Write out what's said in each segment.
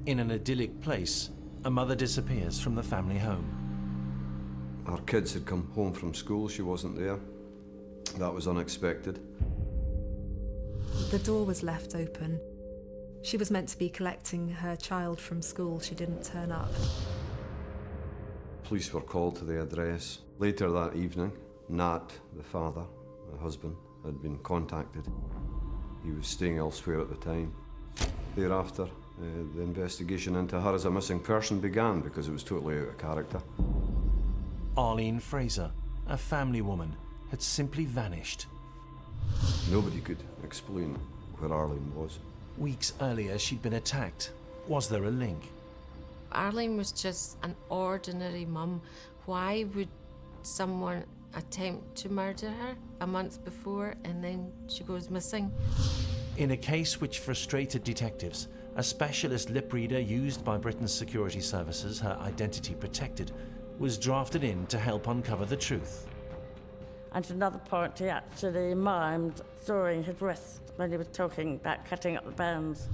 In an idyllic place, a mother disappears from the family home. Our kids had come home from school, she wasn't there. That was unexpected. The door was left open. She was meant to be collecting her child from school. She didn't turn up. Police were called to the address. Later that evening, Nat, the father, the husband, had been contacted. He was staying elsewhere at the time. Thereafter, the investigation into her as a missing person began because it was totally out of character. Arlene Fraser, a family woman, had simply vanished. Nobody could explain where Arlene was. Weeks earlier, she'd been attacked. Was there a link? Arlene was just an ordinary mum. Why would someone attempt to murder her a month before and then she goes missing? In a case which frustrated detectives, a specialist lip reader used by Britain's security services, her identity protected, was drafted in to help uncover the truth. And at another point, he actually mimed drawing his wrist when he was talking about cutting up the bands.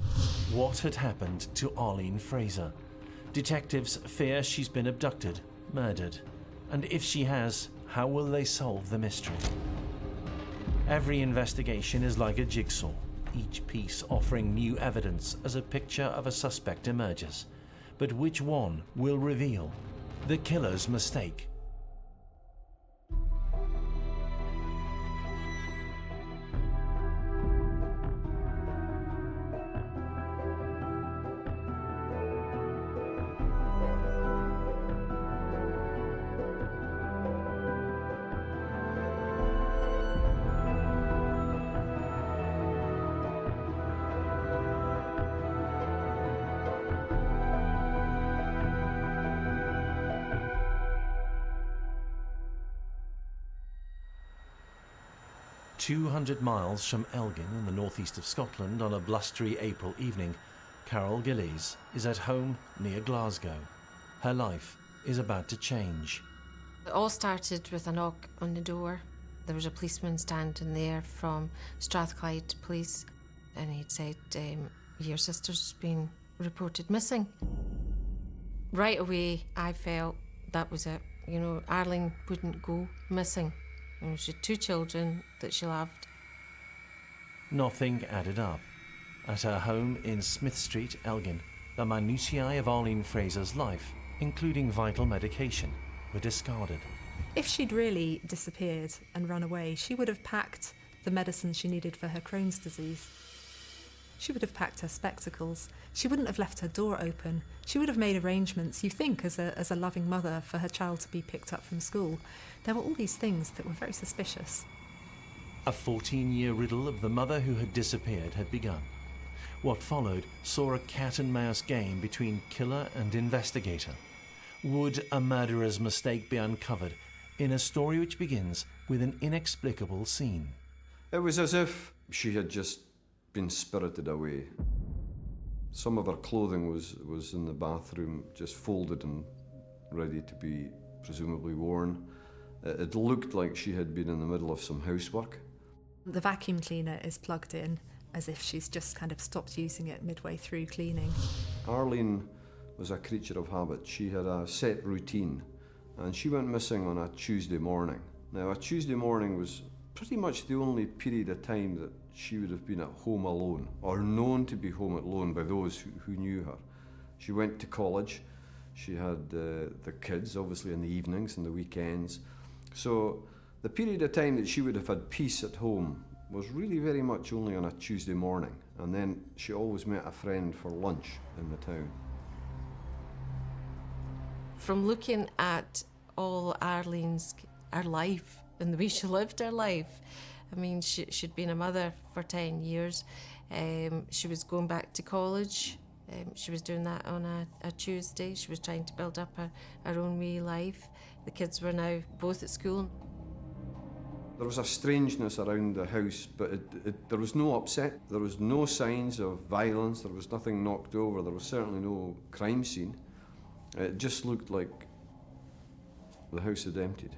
What had happened to Arlene Fraser? Detectives fear she's been abducted, murdered. And if she has, how will they solve the mystery? Every investigation is like a jigsaw, each piece offering new evidence as a picture of a suspect emerges. But which one will reveal the killer's mistake? "200 miles from Elgin in the northeast of Scotland on a blustery April evening, Carol Gillies is at home near Glasgow. Her life is about to change. It all started with a knock on the door. There was a policeman standing there from Strathclyde Police, and he'd said, your sister's been reported missing. Right away, I felt that was it. You know, Arlene wouldn't go missing. You know, she had 2 children that she loved. Nothing added up. At her home in Smith Street, Elgin, the minutiae of Arlene Fraser's life, including vital medication, were discarded. If she'd really disappeared and run away, she would have packed the medicine she needed for her Crohn's disease. She would have packed her spectacles. She wouldn't have left her door open. She would have made arrangements, you think, as a loving mother, for her child to be picked up from school. There were all these things that were very suspicious. A 14-year riddle of the mother who had disappeared had begun. What followed saw a cat-and-mouse game between killer and investigator. Would a murderer's mistake be uncovered in a story which begins with an inexplicable scene? It was as if she had just been spirited away. Some of her clothing was in the bathroom, just folded and ready to be presumably worn. It looked like she had been in the middle of some housework. The vacuum cleaner is plugged in as if she's just kind of stopped using it midway through cleaning. Arlene was a creature of habit. She had a set routine, and she went missing on a Tuesday morning. Now, a Tuesday morning was pretty much the only period of time that she would have been at home alone, or known to be home alone by those who knew her. She went to college. She had the kids, obviously, in the evenings and the weekends. So the period of time that she would have had peace at home was really very much only on a Tuesday morning, and then she always met a friend for lunch in the town. From looking at all Arlene's, her life and the way she lived her life, I mean, she'd been a mother for 10 years. She was going back to college. She was doing that on a Tuesday. She was trying to build up her own wee life. The kids were now both at school. There was a strangeness around the house, but there was no upset. There was no signs of violence. There was nothing knocked over. There was certainly no crime scene. It just looked like the house had emptied.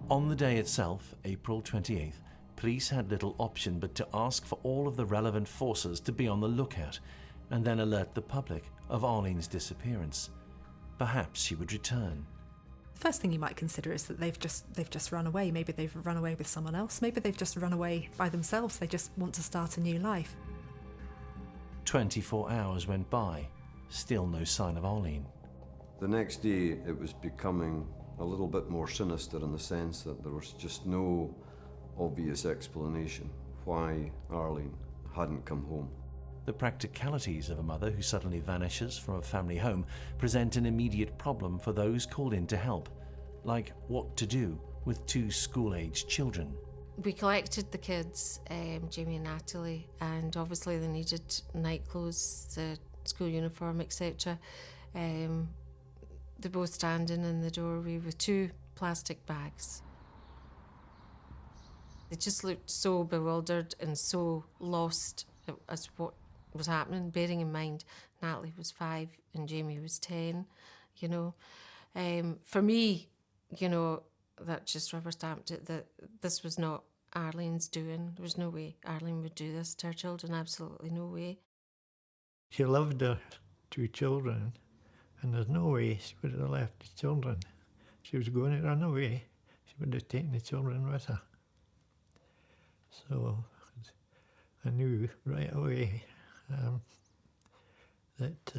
On the day itself, April 28th, police had little option but to ask for all of the relevant forces to be on the lookout. and then alert the public of Arlene's disappearance. Perhaps she would return. The first thing you might consider is that they've just run away. Maybe they've run away with someone else. Maybe they've just run away by themselves. They just want to start a new life. 24 hours went by, still no sign of Arlene. The next day, it was becoming a little bit more sinister in the sense that there was just no obvious explanation why Arlene hadn't come home. The practicalities of a mother who suddenly vanishes from a family home present an immediate problem for those called in to help, like what to do with 2 school-aged children. We collected the kids, Jamie and Natalie, and obviously they needed night clothes, the school uniform, etc. They're both standing in the doorway with 2 plastic bags. They just looked so bewildered and so lost as what was happening, bearing in mind Natalie was 5 and Jamie was 10, you know. For me, you know, that just rubber stamped it that this was not Arlene's doing. There was no way Arlene would do this to her children, absolutely no way. She loved her 2 children, and there's no way she would have left the children. She was going to run away, she would have taken the children with her. So I knew right away that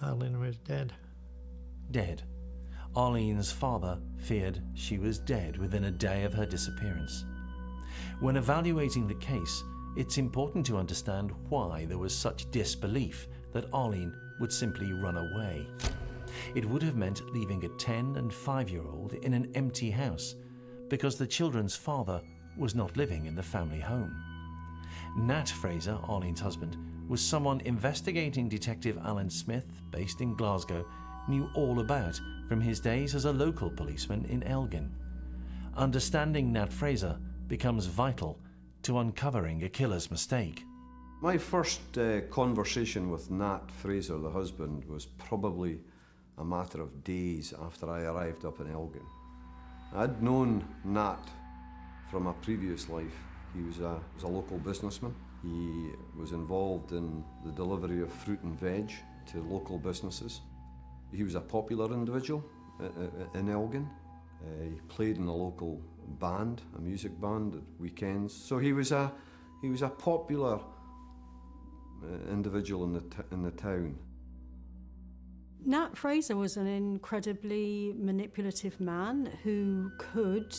Arlene was dead. Dead. Arlene's father feared she was dead within a day of her disappearance. When evaluating the case, it's important to understand why there was such disbelief that Arlene would simply run away. It would have meant leaving a 10 and 5-year-old in an empty house because the children's father was not living in the family home. Nat Fraser, Arlene's husband, was someone investigating Detective Alan Smith, based in Glasgow, knew all about from his days as a local policeman in Elgin. Understanding Nat Fraser becomes vital to uncovering a killer's mistake. My first conversation with Nat Fraser, the husband, was probably a matter of days after I arrived up in Elgin. I'd known Nat from a previous life. He was a local businessman. He was involved in the delivery of fruit and veg to local businesses. He was a popular individual in Elgin. He played in a local band, a music band at weekends. So he was a popular individual in the town. Nat Fraser was an incredibly manipulative man who could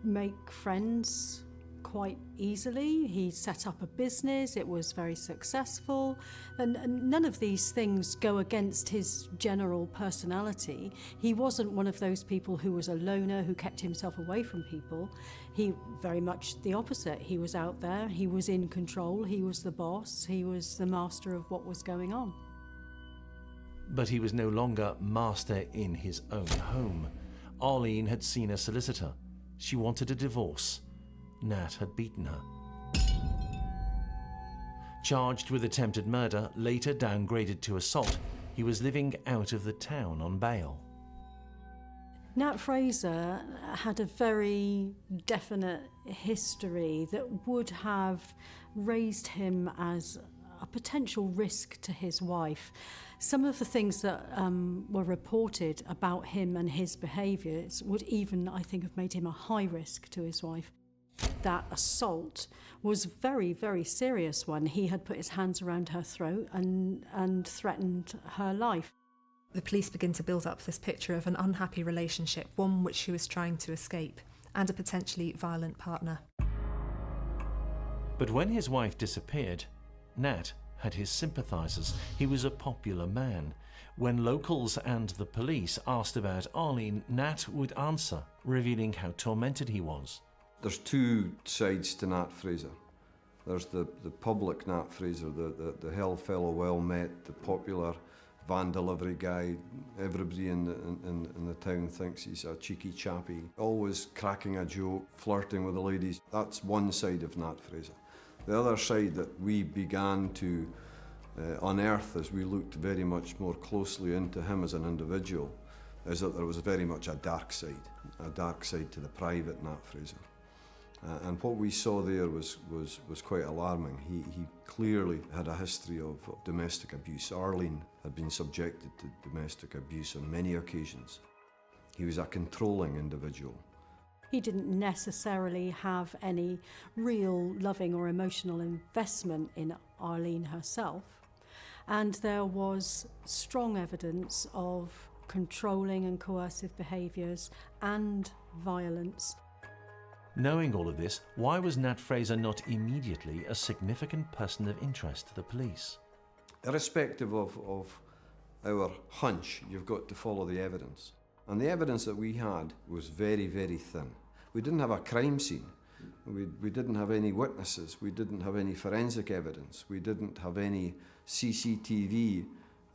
make friends quite easily. He set up a business, it was very successful, and none of these things go against his general personality. He wasn't one of those people who was a loner, who kept himself away from people. He very much the opposite. He was out there, he was in control, he was the boss, he was the master of what was going on. But he was no longer master in his own home. Arlene had seen a solicitor. She wanted a divorce. Nat had beaten her. Charged with attempted murder, later downgraded to assault, he was living out of the town on bail. Nat Fraser had a very definite history that would have raised him as a potential risk to his wife. Some of the things that were reported about him and his behaviours would even, I think, have made him a high risk to his wife. That assault was very, very serious one. He had put his hands around her throat and threatened her life. The police begin to build up this picture of an unhappy relationship, one which she was trying to escape, and a potentially violent partner. But when his wife disappeared, Nat had his sympathisers. He was a popular man. When locals and the police asked about Arlene, Nat would answer, revealing how tormented he was. There's 2 sides to Nat Fraser. There's the public Nat Fraser, the hail fellow well met, the popular van delivery guy. Everybody in the town thinks he's a cheeky chappy, always cracking a joke, flirting with the ladies. That's one side of Nat Fraser. The other side that we began to unearth as we looked very much more closely into him as an individual is that there was very much a dark side to the private Nat Fraser. And what we saw there was quite alarming. He clearly had a history of domestic abuse. Arlene had been subjected to domestic abuse on many occasions. He was a controlling individual. He didn't necessarily have any real loving or emotional investment in Arlene herself. And there was strong evidence of controlling and coercive behaviours and violence. Knowing all of this, why was Nat Fraser not immediately a significant person of interest to the police? Irrespective of our hunch, you've got to follow the evidence. And the evidence that we had was very, very thin. We didn't have a crime scene. We didn't have any witnesses. We didn't have any forensic evidence. We didn't have any CCTV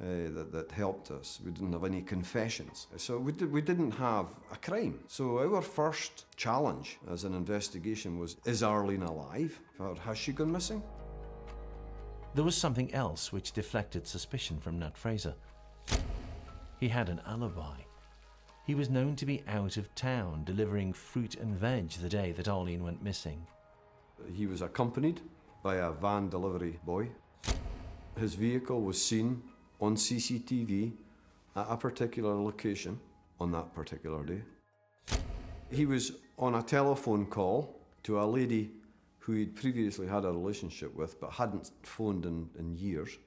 that helped us. We didn't have any confessions. So we didn't have a crime. So our first challenge as an investigation was, is Arlene alive? Or has she gone missing? There was something else which deflected suspicion from Nat Fraser. He had an alibi. He was known to be out of town delivering fruit and veg the day that Arlene went missing. He was accompanied by a van delivery boy. His vehicle was seen on CCTV at a particular location on that particular day. He was on a telephone call to a lady who he'd previously had a relationship with but hadn't phoned in years,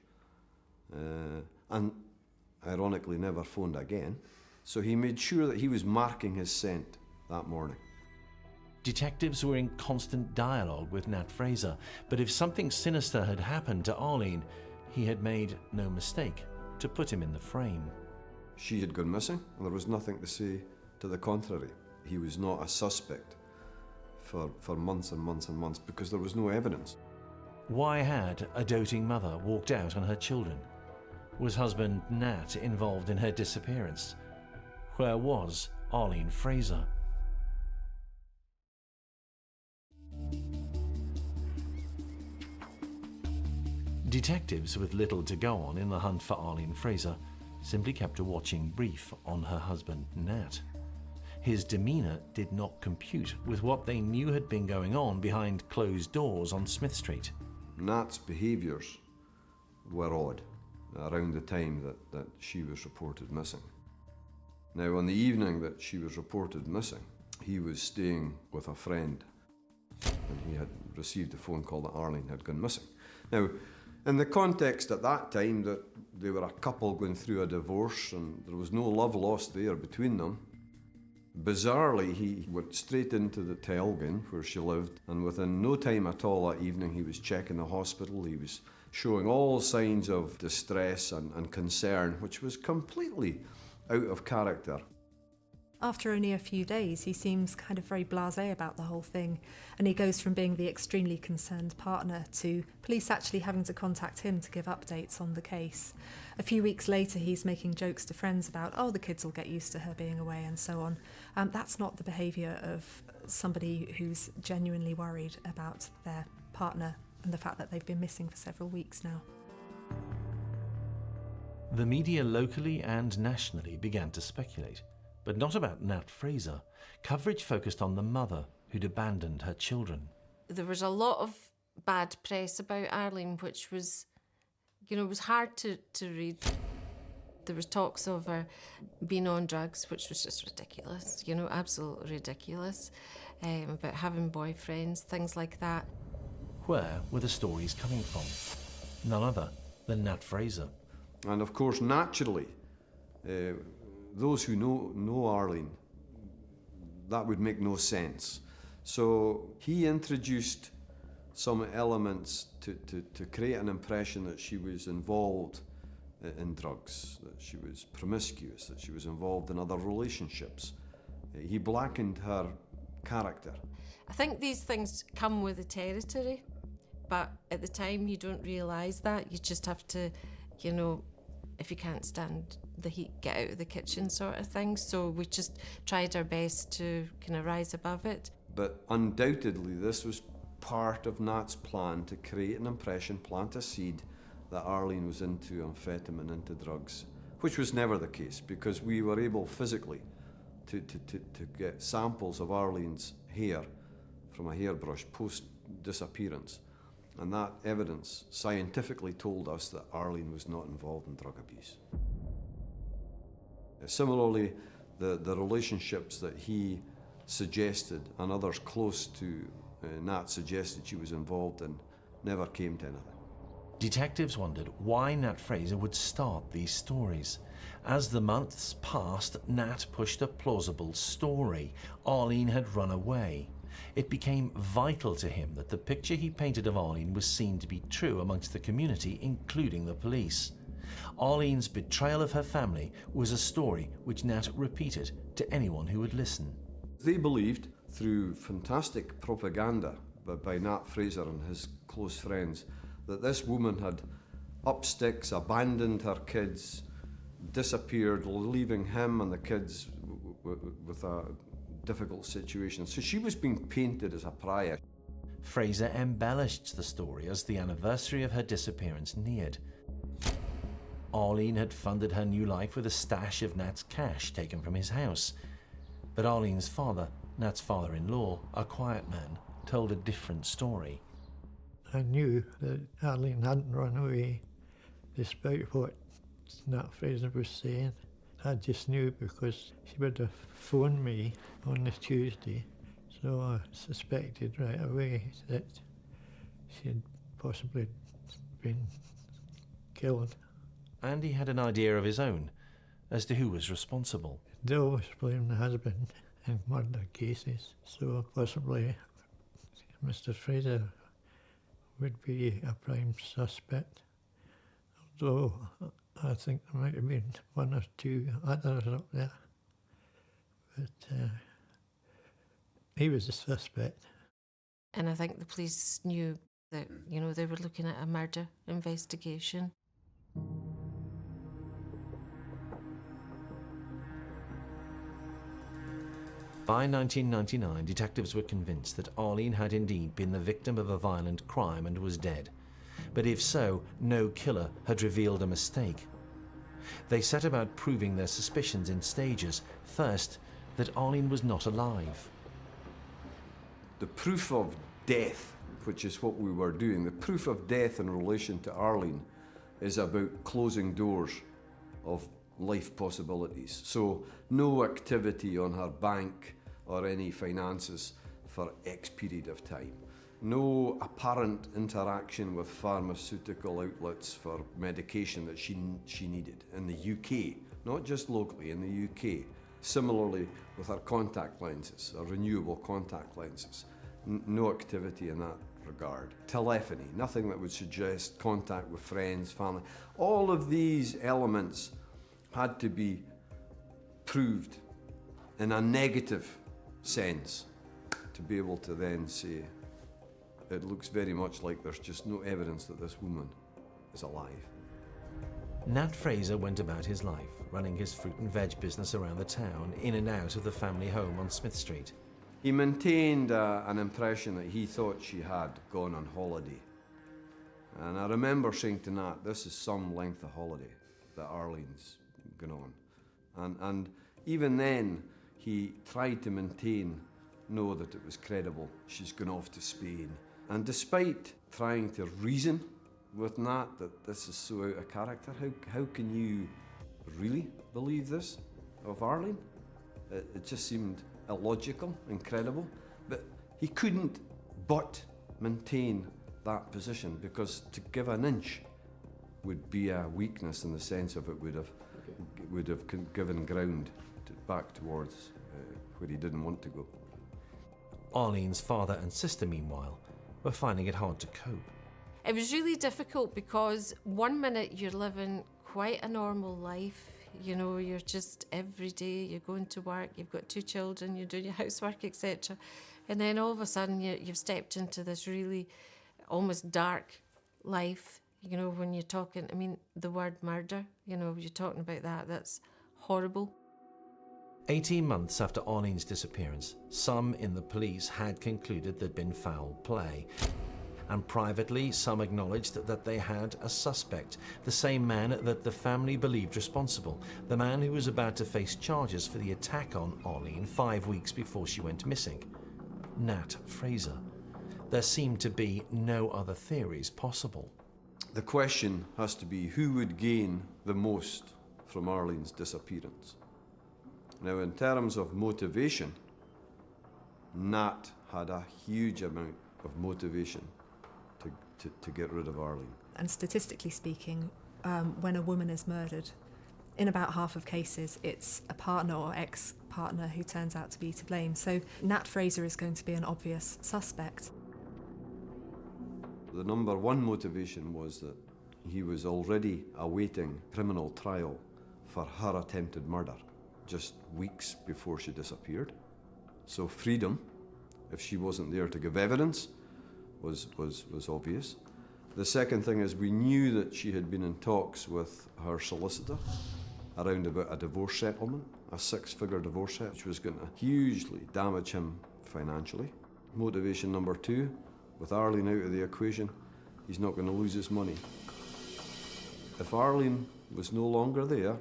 and ironically never phoned again. So he made sure that he was marking his scent that morning. Detectives were in constant dialogue with Nat Fraser, but if something sinister had happened to Arlene, he had made no mistake to put him in the frame. She had gone missing, and there was nothing to say to the contrary. He was not a suspect for months and months and months because there was no evidence. Why had a doting mother walked out on her children? Was husband Nat involved in her disappearance? Where was Arlene Fraser? Detectives with little to go on in the hunt for Arlene Fraser simply kept a watching brief on her husband Nat. His demeanour did not compute with what they knew had been going on behind closed doors on Smith Street. Nat's behaviours were odd around the time that she was reported missing. Now, on the evening that she was reported missing, he was staying with a friend and he had received a phone call that Arlene had gone missing. Now, in the context at that time that they were a couple going through a divorce and there was no love lost there between them, bizarrely he went straight into the Elgin where she lived, and within no time at all that evening he was checking the hospital. He was showing all signs of distress and concern, which was completely out of character. After only a few days, he seems kind of very blasé about the whole thing, and he goes from being the extremely concerned partner to police actually having to contact him to give updates on the case. A few weeks later, he's making jokes to friends about, oh, the kids will get used to her being away and so on. That's not the behaviour of somebody who's genuinely worried about their partner and the fact that they've been missing for several weeks now. The media locally and nationally began to speculate, but not about Nat Fraser. Coverage focused on the mother who'd abandoned her children. There was a lot of bad press about Arlene, which was, was hard to read. There was talks of her being on drugs, which was just ridiculous, absolutely ridiculous, about having boyfriends, things like that. Where were the stories coming from? None other than Nat Fraser. And of course, naturally, those who know Arlene, that would make no sense. So he introduced some elements to create an impression that she was involved in drugs, that she was promiscuous, that she was involved in other relationships. He blackened her character. I think these things come with the territory, but at the time you don't realise that. You just have to, if you can't stand the heat, get out of the kitchen sort of thing. So we just tried our best to kind of rise above it. But undoubtedly this was part of Nat's plan to create an impression, plant a seed that Arlene was into amphetamine, into drugs, which was never the case because we were able physically to get samples of Arlene's hair from a hairbrush post-disappearance. And that evidence scientifically told us that Arlene was not involved in drug abuse. Similarly, the relationships that he suggested and others close to Nat suggested she was involved in never came to anything. Detectives wondered why Nat Fraser would start these stories. As the months passed, Nat pushed a plausible story. Arlene had run away. It became vital to him that the picture he painted of Arlene was seen to be true amongst the community, including the police. Arlene's betrayal of her family was a story which Nat repeated to anyone who would listen. They believed, through fantastic propaganda by Nat Fraser and his close friends, that this woman had up sticks, abandoned her kids, disappeared, leaving him and the kids with a difficult situation. So she was being painted as a pariah. Fraser embellished the story as the anniversary of her disappearance neared. Arlene had funded her new life with a stash of Nat's cash taken from his house. But Arlene's father, Nat's father-in-law, a quiet man, told a different story. I knew that Arlene hadn't run away, despite what Nat Fraser was saying. I just knew because she would have phoned me on the Tuesday, so I suspected right away that she had possibly been killed. And he had an idea of his own as to who was responsible. They always blame the husband in murder cases, so possibly Mr. Fraser would be a prime suspect. Although I think there might have been one or two others up there. But he was a suspect. And I think the police knew that, you know, they were looking at a murder investigation. By 1999, detectives were convinced that Arlene had indeed been the victim of a violent crime and was dead. But if so, no killer had revealed a mistake. They set about proving their suspicions in stages. First, that Arlene was not alive. The proof of death, which is what we were doing, the proof of death in relation to Arlene is about closing doors of life possibilities. So no activity on her bank or any finances for X period of time. No apparent interaction with pharmaceutical outlets for medication that she needed in the UK, not just locally, in the UK. Similarly with her contact lenses, her renewable contact lenses. No activity in that regard. Telephony, nothing that would suggest contact with friends, family. All of these elements had to be proved in a negative sense to be able to then say, it looks very much like there's just no evidence that this woman is alive. Nat Fraser went about his life, running his fruit and veg business around the town, in and out of the family home on Smith Street. He maintained an impression that he thought she had gone on holiday. And I remember saying to Nat, this is some length of holiday that Arlene's gone on. And even then, he tried to maintain, no, that it was credible. She's gone off to Spain. And despite trying to reason with Nat that this is so out of character, how can you really believe this of Arlene? It just seemed illogical, incredible. But he couldn't but maintain that position, because to give an inch would be a weakness in the sense of it would have given ground back towards where he didn't want to go. Arlene's father and sister, meanwhile, were finding it hard to cope. It was really difficult because one minute you're living quite a normal life. You know, you're just every day, you're going to work, you've got 2 children, you're doing your housework, etc. And then all of a sudden you've stepped into this really almost dark life. You know, when you're talking, I mean, the word murder, you know, you're talking about that, that's horrible. 18 months after Arlene's disappearance, some in the police had concluded there'd been foul play. And privately, some acknowledged that they had a suspect, the same man that the family believed responsible, the man who was about to face charges for the attack on Arlene 5 weeks before she went missing. Nat Fraser. There seemed to be no other theories possible. The question has to be who would gain the most from Arlene's disappearance. Now, in terms of motivation, Nat had a huge amount of motivation to get rid of Arlene. And statistically speaking, when a woman is murdered, in about half of cases, it's a partner or ex-partner who turns out to be to blame. So Nat Fraser is going to be an obvious suspect. The number one motivation was that he was already awaiting criminal trial for her attempted murder just weeks before she disappeared. So freedom, if she wasn't there to give evidence, was obvious. The second thing is we knew that she had been in talks with her solicitor around about a divorce settlement, a 6-figure divorce settlement, which was going to hugely damage him financially. Motivation number two, with Arlene out of the equation, he's not going to lose his money. If Arlene was no longer there,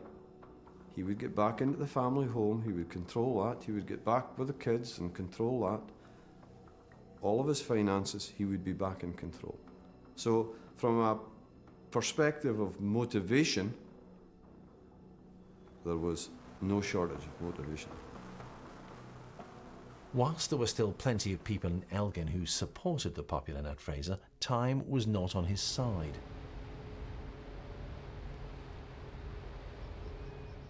he would get back into the family home, he would control that, he would get back with the kids and control that. All of his finances, he would be back in control. So from a perspective of motivation, there was no shortage of motivation. Whilst there were still plenty of people in Elgin who supported the popular Nat Fraser, time was not on his side.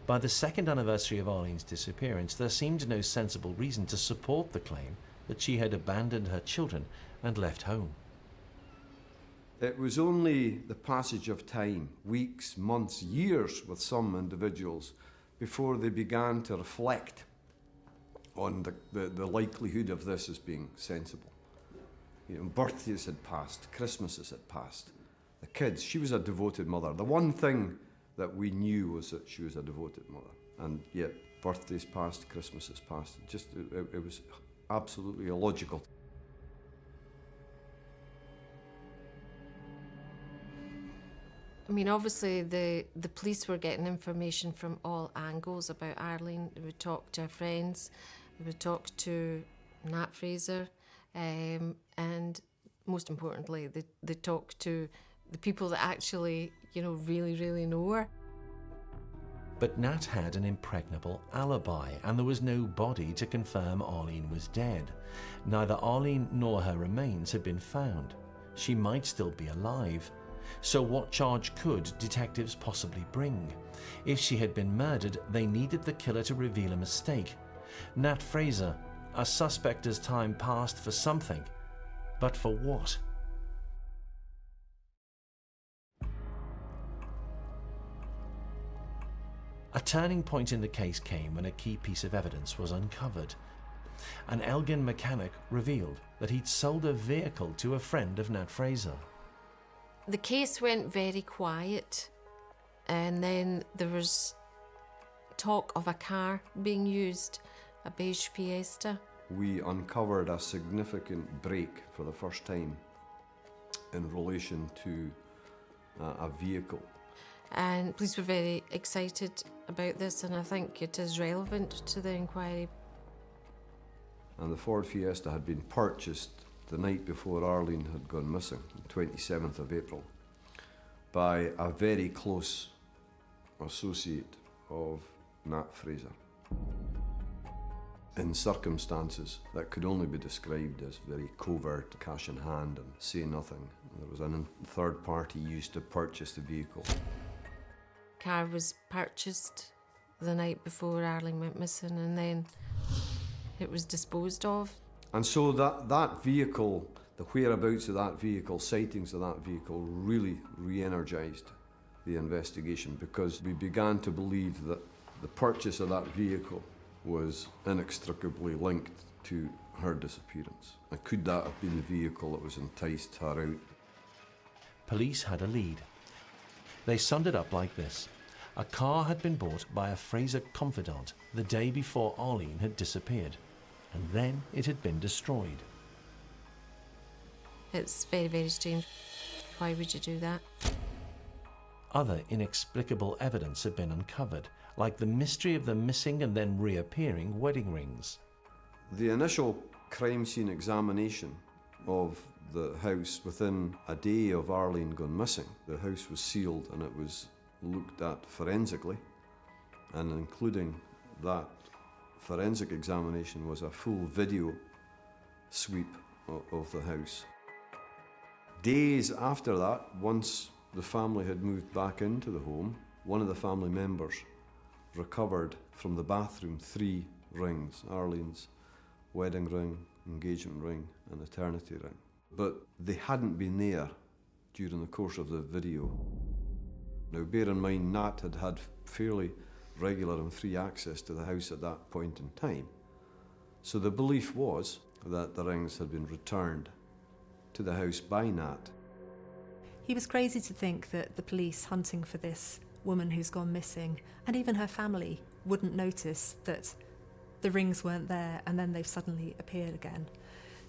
By the second anniversary of Arlene's disappearance, there seemed no sensible reason to support the claim that she had abandoned her children and left home. It was only the passage of time, weeks, months, years with some individuals, before they began to reflect on the likelihood of this as being sensible. You know, birthdays had passed, Christmases had passed. The kids, she was a devoted mother. The one thing that we knew was that she was a devoted mother. And yet, birthdays passed, Christmases passed. It was absolutely illogical. I mean, obviously the police were getting information from all angles about Arlene. They would talk to her friends, they would talk to Nat Fraser, and most importantly, they talk to the people that actually, really, really know her. But Nat had an impregnable alibi, and there was no body to confirm Arlene was dead. Neither Arlene nor her remains had been found. She might still be alive. So what charge could detectives possibly bring? If she had been murdered, they needed the killer to reveal a mistake. Nat Fraser, a suspect as time passed for something, but for what? A turning point in the case came when a key piece of evidence was uncovered. An Elgin mechanic revealed that he'd sold a vehicle to a friend of Nat Fraser. The case went very quiet, and then there was talk of a car being used, a beige Fiesta. We uncovered a significant break for the first time in relation to a vehicle. And police were very excited about this, and I think it is relevant to the inquiry. And the Ford Fiesta had been purchased the night before Arlene had gone missing, the 27th of April, by a very close associate of Nat Fraser, in circumstances that could only be described as very covert, cash in hand and say nothing. There was a third party used to purchase the vehicle. Car was purchased the night before Arlene went missing, and then it was disposed of. And so that vehicle, the whereabouts of that vehicle, sightings of that vehicle, really re-energised the investigation, because we began to believe that the purchase of that vehicle was inextricably linked to her disappearance. And could that have been the vehicle that was enticed her out? Police had a lead. They summed it up like this. A car had been bought by a Fraser confidant the day before Arlene had disappeared, and then it had been destroyed. It's very, very strange. Why would you do that? Other inexplicable evidence had been uncovered, like the mystery of the missing and then reappearing wedding rings. The initial crime scene examination of the house within a day of Arlene gone missing. The house was sealed and it was looked at forensically, and including that forensic examination was a full video sweep of the house. Days after that, once the family had moved back into the home, one of the family members recovered from the bathroom 3 rings: Arlene's wedding ring, engagement ring, and eternity ring. But they hadn't been there during the course of the video. Now, bear in mind, Nat had had fairly regular and free access to the house at that point in time. So the belief was that the rings had been returned to the house by Nat. He was crazy to think that the police hunting for this woman who's gone missing, and even her family, wouldn't notice that the rings weren't there and then they've suddenly appeared again.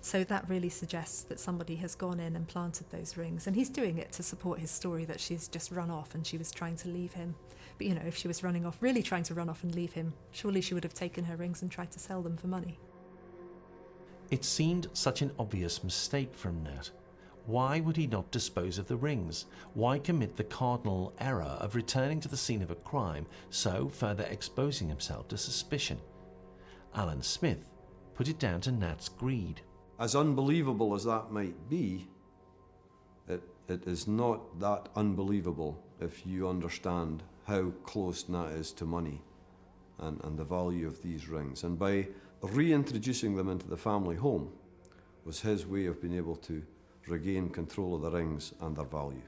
So that really suggests that somebody has gone in and planted those rings, and he's doing it to support his story that she's just run off and she was trying to leave him. But you know, if she was really trying to run off and leave him, surely she would have taken her rings and tried to sell them for money. It seemed such an obvious mistake from Nat. Why would he not dispose of the rings? Why commit the cardinal error of returning to the scene of a crime, so further exposing himself to suspicion? Alan Smith put it down to Nat's greed. As unbelievable as that might be, it is not that unbelievable if you understand how close Nat is to money and the value of these rings. And by reintroducing them into the family home was his way of being able to regain control of the rings and their value.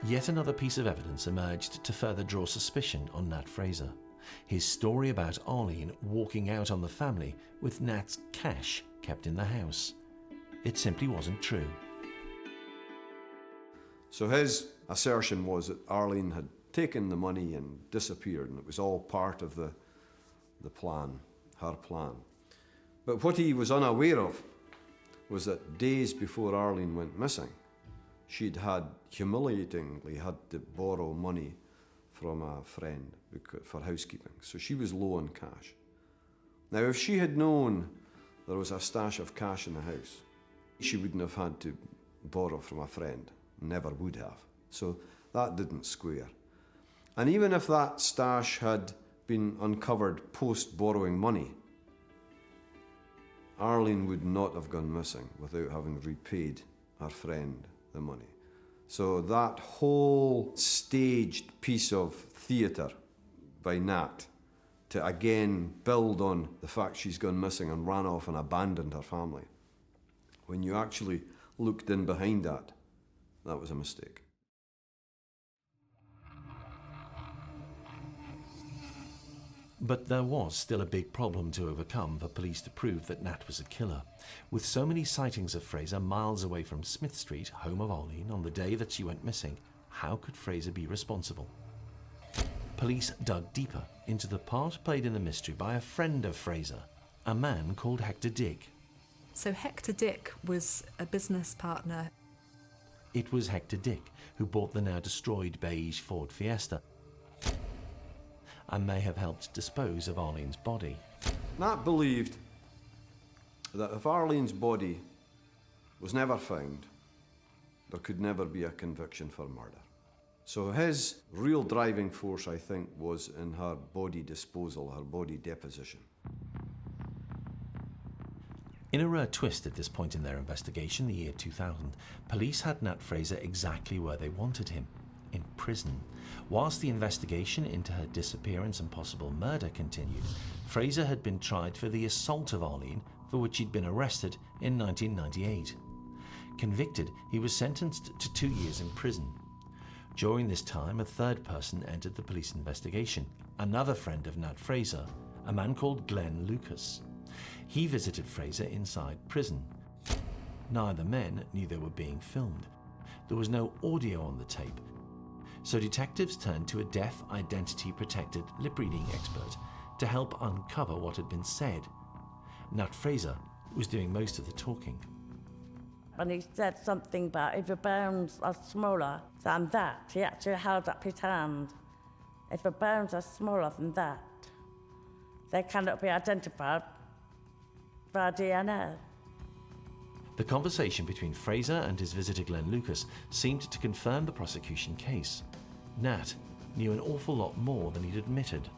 Yet another piece of evidence emerged to further draw suspicion on Nat Fraser. His story about Arlene walking out on the family with Nat's cash kept in the house. It simply wasn't true. So his assertion was that Arlene had taken the money and disappeared, and it was all part of the plan, her plan. But what he was unaware of was that days before Arlene went missing, she'd humiliatingly had to borrow money from a friend for housekeeping. So she was low on cash. Now, if she had known there was a stash of cash in the house, she wouldn't have had to borrow from a friend. Never would have. So that didn't square. And even if that stash had been uncovered post-borrowing money, Arlene would not have gone missing without having repaid her friend the money. So that whole staged piece of theatre by Nat to again build on the fact she's gone missing and ran off and abandoned her family, when you actually looked in behind that was a mistake. But there was still a big problem to overcome for police to prove that Nat was a killer. With so many sightings of Fraser miles away from Smith Street, home of Arlene, on the day that she went missing, how could Fraser be responsible? Police dug deeper into the part played in the mystery by a friend of Fraser, a man called Hector Dick. So Hector Dick was a business partner. It was Hector Dick who bought the now destroyed beige Ford Fiesta and may have helped dispose of Arlene's body. Nat believed that if Arlene's body was never found, there could never be a conviction for murder. So his real driving force, I think, was in her body disposal, her body deposition. In a rare twist at this point in their investigation, the year 2000, police had Nat Fraser exactly where they wanted him, in prison. Whilst the investigation into her disappearance and possible murder continued, Fraser had been tried for the assault of Arlene, for which he'd been arrested in 1998. Convicted, he was sentenced to 2 years in prison. During this time, a third person entered the police investigation, another friend of Nat Fraser, a man called Glenn Lucas. He visited Fraser inside prison. Neither men knew they were being filmed. There was no audio on the tape, so detectives turned to a deaf, identity-protected lip-reading expert to help uncover what had been said. Nat Fraser was doing most of the talking. And he said something about if the bounds are smaller than that. He actually held up his hand. If the bounds are smaller than that, They cannot be identified by DNA. The conversation between Fraser and his visitor Glenn Lucas seemed to confirm the prosecution case. Nat knew an awful lot more than he'd admitted.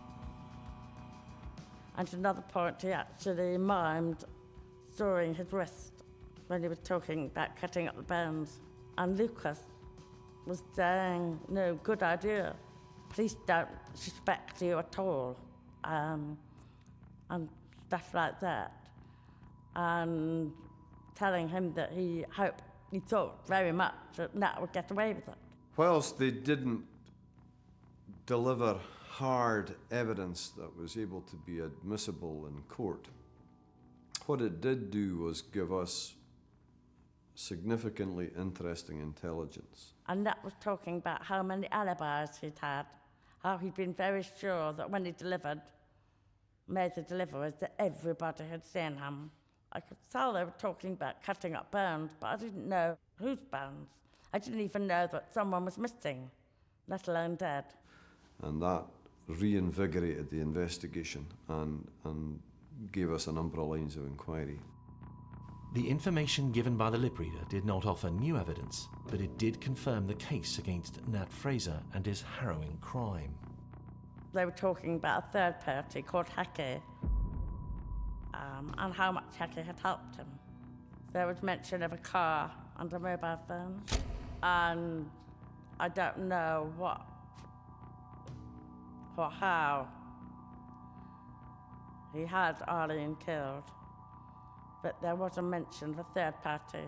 And at another point, he actually mimed sawing his wrist when he was talking about cutting up the bones. And Lucas was saying, no, good idea. Police don't suspect you at all. And stuff like that. And telling him that he thought very much that Nat would get away with it. Whilst they didn't deliver hard evidence that was able to be admissible in court, what it did do was give us significantly interesting intelligence. And Nat was talking about how many alibis he'd had, how he'd been very sure that when he made the deliveries, that everybody had seen him. I could tell they were talking about cutting up bones, but I didn't know whose bones. I didn't even know that someone was missing, let alone dead. And that reinvigorated the investigation and gave us a number of lines of inquiry. The information given by the lip reader did not offer new evidence, but it did confirm the case against Nat Fraser and his harrowing crime. They were talking about a third party called Hackey, and how much Hackey had helped him. There was mention of a car and a mobile phone, and I don't know what or how he had Arlene killed, but there was a mention of a third party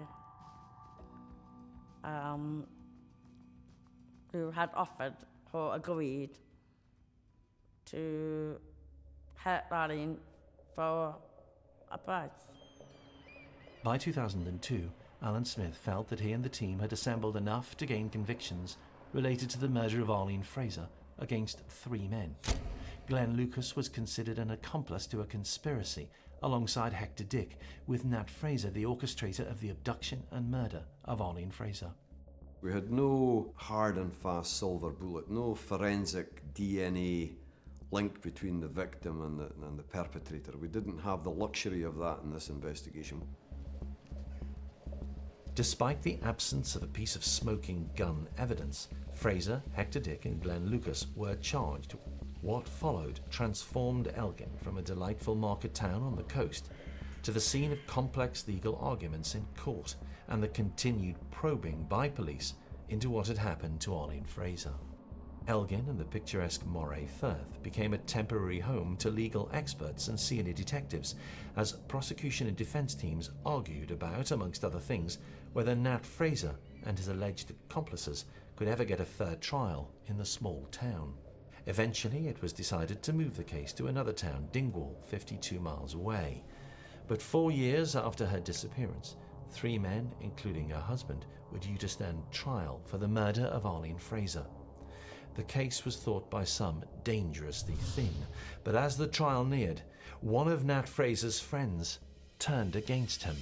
who had offered or agreed to hurt Arlene for a price. By 2002, Alan Smith felt that he and the team had assembled enough to gain convictions related to the murder of Arlene Fraser against 3 men. Glenn Lucas was considered an accomplice to a conspiracy alongside Hector Dick, with Nat Fraser the orchestrator of the abduction and murder of Arlene Fraser. We had no hard and fast silver bullet, no forensic DNA link between the victim and the perpetrator. We didn't have the luxury of that in this investigation. Despite the absence of a piece of smoking gun evidence, Fraser, Hector Dick and Glenn Lucas were charged. What followed transformed Elgin from a delightful market town on the coast to the scene of complex legal arguments in court and the continued probing by police into what had happened to Arlene Fraser. Elgin and the picturesque Moray Firth became a temporary home to legal experts and senior detectives as prosecution and defence teams argued about, amongst other things, whether Nat Fraser and his alleged accomplices could ever get a fair trial in the small town. Eventually, it was decided to move the case to another town, Dingwall, 52 miles away. But 4 years after her disappearance, 3 men, including her husband, were due to stand trial for the murder of Arlene Fraser. The case was thought by some dangerously thin, but as the trial neared, one of Nat Fraser's friends turned against him.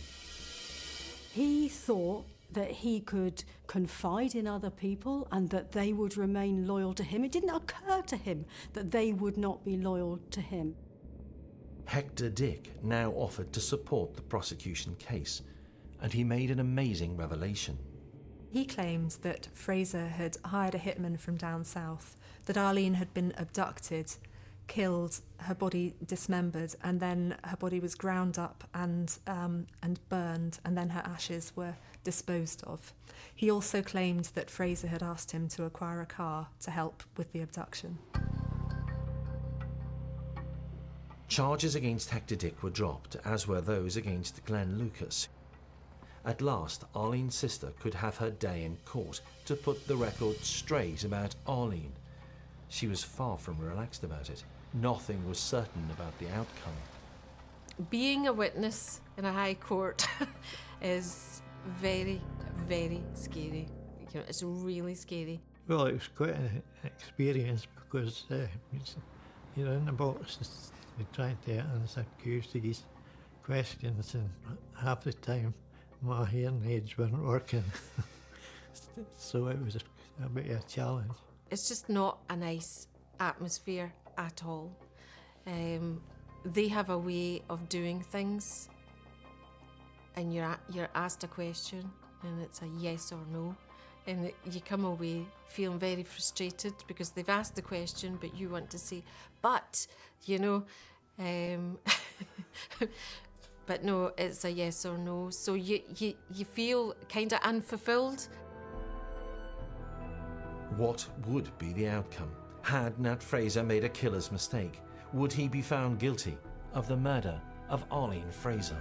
He thought that he could confide in other people and that they would remain loyal to him. It didn't occur to him that they would not be loyal to him. Hector Dick now offered to support the prosecution case, and he made an amazing revelation. He claimed that Fraser had hired a hitman from down south, that Arlene had been abducted, killed, her body dismembered, and then her body was ground up and burned, and then her ashes were disposed of. He also claimed that Fraser had asked him to acquire a car to help with the abduction. Charges against Hector Dick were dropped, as were those against Glenn Lucas. At last, Arlene's sister could have her day in court to put the record straight about Arlene. She was far from relaxed about it. Nothing was certain about the outcome. Being a witness in a high court is very, very scary. You know, it's really scary. Well, it was quite an experience because you're in the box, you're trying to answer these questions, and half the time my hearing aids weren't working. So it was a bit of a challenge. It's just not a nice atmosphere at all. they have a way of doing things, and you're asked a question and it's a yes or no, and you come away feeling very frustrated because they've asked the question but you want to say but, you know, but no, it's a yes or no, so you feel kind of unfulfilled. What would be the outcome? Had Nat Fraser made a killer's mistake? Would he be found guilty of the murder of Arlene Fraser?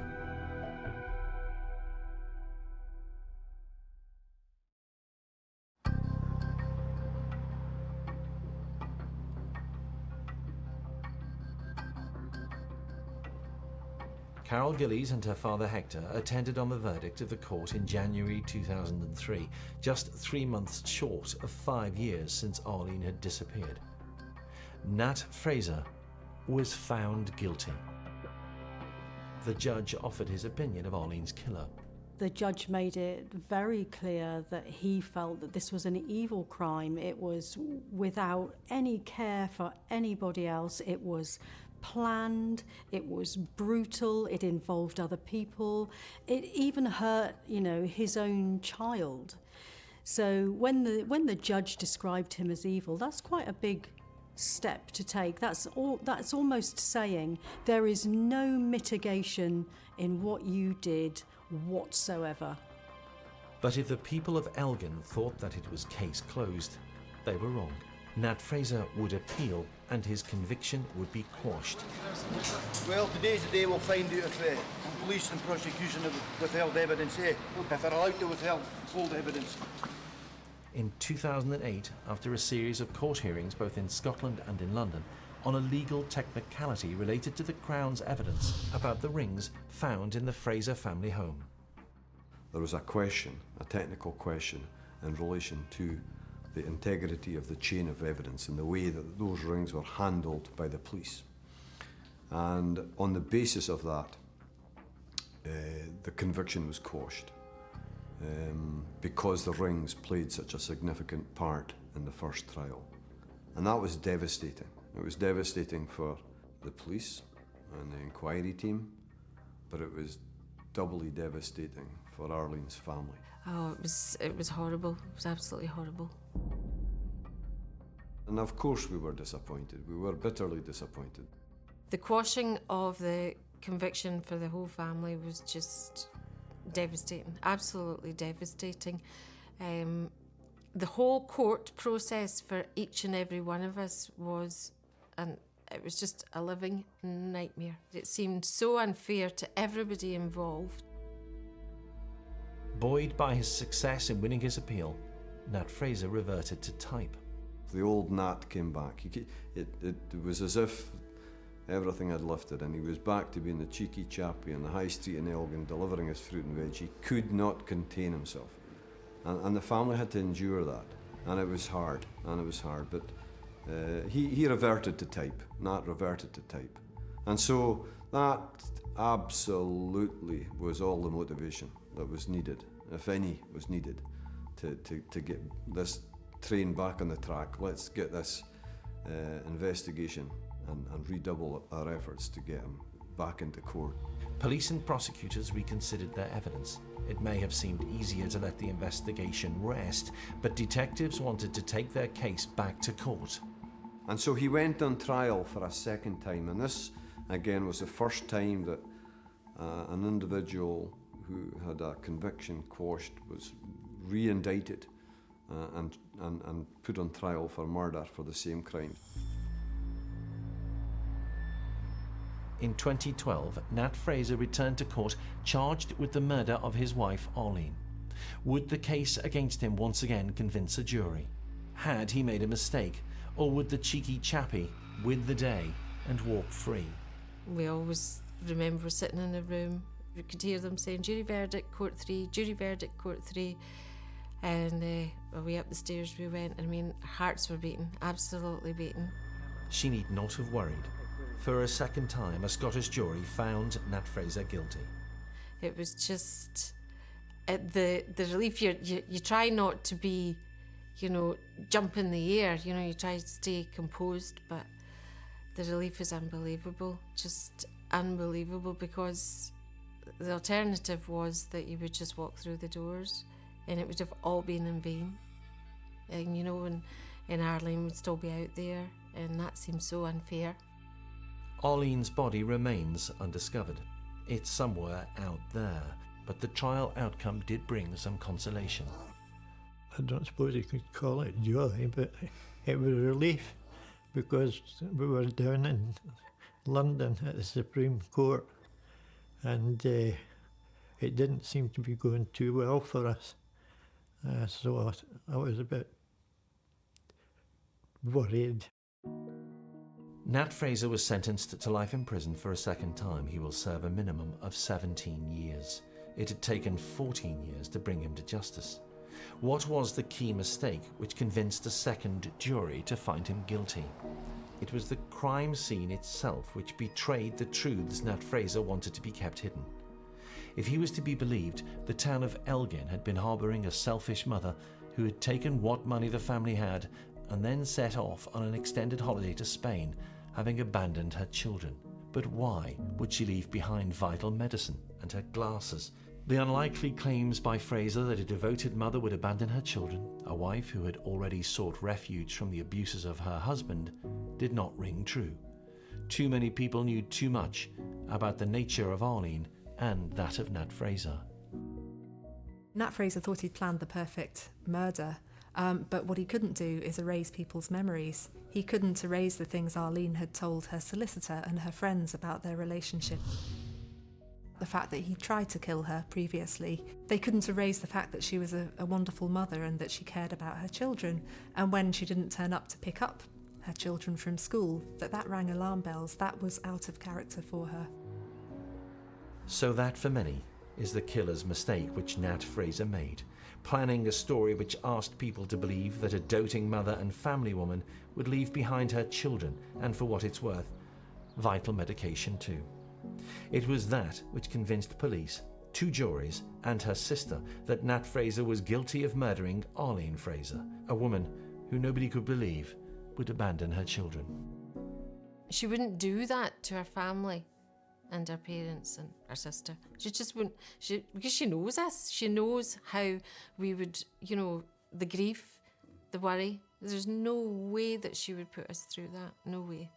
Carol Gillies and her father Hector attended on the verdict of the court in January 2003, just 3 months short of 5 years since Arlene had disappeared. Nat Fraser was found guilty. The judge offered his opinion of Arlene's killer. The judge made it very clear that he felt that this was an evil crime. It was without any care for anybody else. It was planned, it was brutal, it involved other people. It even hurt, you know, his own child. So when the judge described him as evil, that's quite a big step to take. That's almost saying there is no mitigation in what you did whatsoever. But if the people of Elgin thought that it was case closed, they were wrong. Nat Fraser would appeal and his conviction would be quashed. Well, today's the day we'll find out if police and prosecution have withheld evidence, if they're allowed to withhold evidence. In 2008, after a series of court hearings both in Scotland and in London, on a legal technicality related to the Crown's evidence about the rings found in the Fraser family home. There was a question, a technical question, in relation to the integrity of the chain of evidence and the way that those rings were handled by the police. And on the basis of that, the conviction was quashed because the rings played such a significant part in the first trial. And that was devastating. It was devastating for the police and the inquiry team, but it was doubly devastating for Arlene's family. Oh, it was horrible. It was absolutely horrible. And of course we were disappointed. We were bitterly disappointed. The quashing of the conviction for the whole family was just devastating, absolutely devastating. The whole court process for each and every one of us it was just a living nightmare. It seemed so unfair to everybody involved. Buoyed by his success in winning his appeal, Nat Fraser reverted to type. The old Nat came back. It was as if everything had lifted and he was back to being the cheeky chappie in the high street in Elgin delivering his fruit and veg. He could not contain himself. And the family had to endure that. And it was hard, but he reverted to type. Nat reverted to type. And so that absolutely was all the motivation that was needed, if any was needed, to get this train back on the track. Let's get this investigation and redouble our efforts to get him back into court. Police and prosecutors reconsidered their evidence. It may have seemed easier to let the investigation rest, but detectives wanted to take their case back to court. And so he went on trial for a second time, and this again was the first time that an individual who had a conviction quashed was re-indicted and put on trial for murder for the same crime. In 2012, Nat Fraser returned to court charged with the murder of his wife Arlene. Would the case against him once again convince a jury? Had he made a mistake, or would the cheeky chappie win the day and walk free? We always remember sitting in a room, we could hear them saying, jury verdict, court 3, jury verdict, court 3. And away up the stairs we went. I mean, our hearts were beating, absolutely beating. She need not have worried. For a second time, a Scottish jury found Nat Fraser guilty. It was just the relief. You try not to be, jump in the air. You try to stay composed, but The relief is unbelievable, just unbelievable, because the alternative was that you would just walk through the doors and it would have all been in vain. And you know, and Arlene would still be out there, and that seems so unfair. Arlene's body remains undiscovered. It's somewhere out there, but the trial outcome did bring some consolation. I don't suppose you could call it joy, but it was a relief, because we were down in London at the Supreme Court, and it didn't seem to be going too well for us. So I was a bit worried. Nat Fraser was sentenced to life in prison for a second time. He will serve a minimum of 17 years. It had taken 14 years to bring him to justice. What was the key mistake which convinced a second jury to find him guilty? It was the crime scene itself which betrayed the truths Nat Fraser wanted to be kept hidden. If he was to be believed, the town of Elgin had been harbouring a selfish mother who had taken what money the family had and then set off on an extended holiday to Spain, having abandoned her children. But why would she leave behind vital medicine and her glasses? The unlikely claims by Fraser that a devoted mother would abandon her children, a wife who had already sought refuge from the abuses of her husband, did not ring true. Too many people knew too much about the nature of Arlene and that of Nat Fraser. Nat Fraser thought he'd planned the perfect murder, but what he couldn't do is erase people's memories. He couldn't erase the things Arlene had told her solicitor and her friends about their relationship. The fact that he tried to kill her previously. They couldn't erase the fact that she was a wonderful mother and that she cared about her children. And when she didn't turn up to pick up her children from school, that rang alarm bells. That was out of character for her. So that, for many, is the killer's mistake which Nat Fraser made, planning a story which asked people to believe that a doting mother and family woman would leave behind her children and, for what it's worth, vital medication too. It was that which convinced police, 2 juries and her sister that Nat Fraser was guilty of murdering Arlene Fraser, a woman who nobody could believe would abandon her children. She wouldn't do that to her family and her parents and her sister. She just wouldn't, because she knows us. She knows how we would, you know, the grief, the worry. There's no way that she would put us through that. No way.